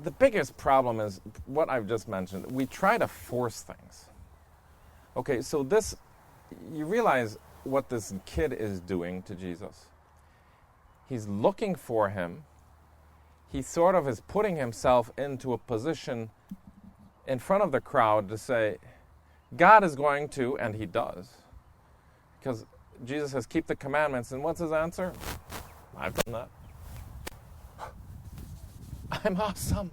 the biggest problem is what I've just mentioned. We try to force things. Okay, so this, you realize what this kid is doing to Jesus. He's looking for him. He sort of is putting himself into a position in front of the crowd to say, God is going to, and he does. Because Jesus says, keep the commandments. And what's his answer? I've done that. I'm awesome.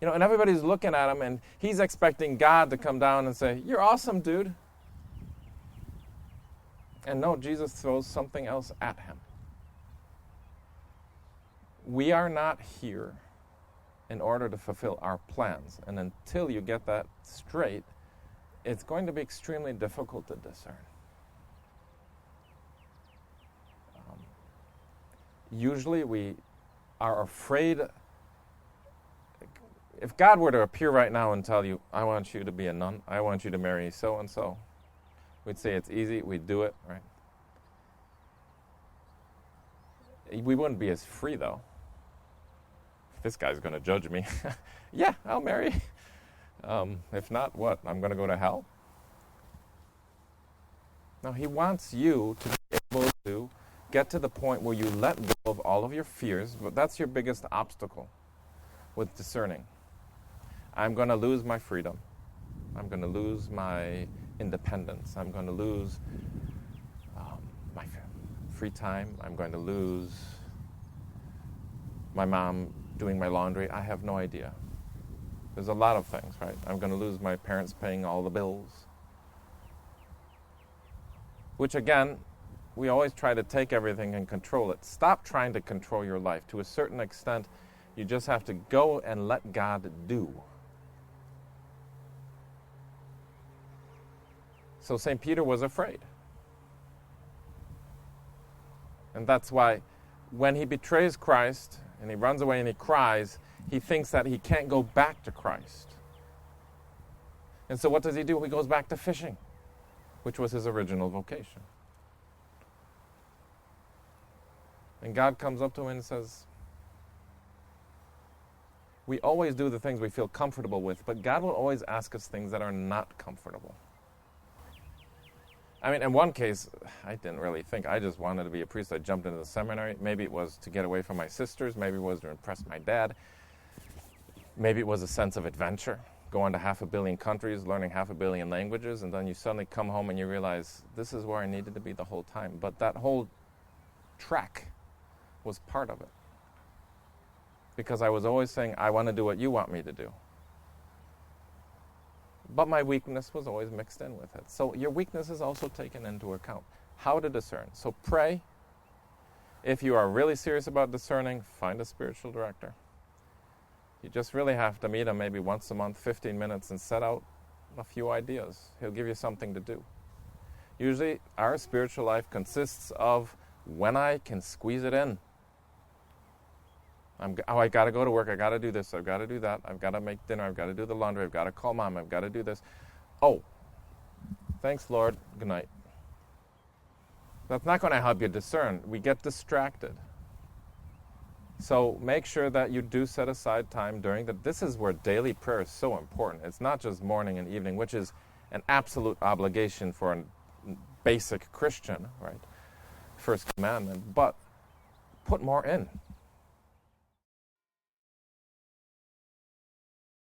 You know, and everybody's looking at him, and he's expecting God to come down and say, you're awesome, dude. And no, Jesus throws something else at him. We are not here in order to fulfill our plans. And until you get that straight, it's going to be extremely difficult to discern. Usually we are afraid. If God were to appear right now and tell you, I want you to be a nun, I want you to marry so-and-so, we'd say it's easy, we'd do it, right? We wouldn't be as free, though. This guy's going to judge me. Yeah, I'll marry. If not, what? I'm going to go to hell? No, he wants you to be able to get to the point where you let go of all of your fears, but that's your biggest obstacle with discerning. I'm going to lose my freedom. I'm going to lose my independence. I'm going to lose my free time. I'm going to lose my mom doing my laundry. I have no idea. There's a lot of things, right? I'm going to lose my parents paying all the bills. Which again, we always try to take everything and control it. Stop trying to control your life. To a certain extent, you just have to go and let God do. So St. Peter was afraid. And that's why when he betrays Christ and he runs away and he cries, he thinks that he can't go back to Christ. And so what does he do? He goes back to fishing, which was his original vocation. And God comes up to him and says, we always do the things we feel comfortable with, but God will always ask us things that are not comfortable. I mean, in one case, I didn't really think. I just wanted to be a priest. I jumped into the seminary. Maybe it was to get away from my sisters. Maybe it was to impress my dad. Maybe it was a sense of adventure, going to 500 million countries, learning 500 million languages, and then you suddenly come home and you realize, this is where I needed to be the whole time. But that whole track was part of it. Because I was always saying, I want to do what you want me to do. But my weakness was always mixed in with it. So your weakness is also taken into account. How to discern. So pray. If you are really serious about discerning, find a spiritual director. You just really have to meet him maybe once a month, 15 minutes, and set out a few ideas. He'll give you something to do. Usually our spiritual life consists of when I can squeeze it in. I got to go to work, I got to do this, I've got to do that, I've got to make dinner, I've got to do the laundry, I've got to call mom, I've got to do this. Oh, thanks, Lord, good night. That's not going to help you discern. We get distracted. So make sure that you do set aside time during this is where daily prayer is so important. It's not just morning and evening, which is an absolute obligation for a basic Christian, right? First commandment, but put more in.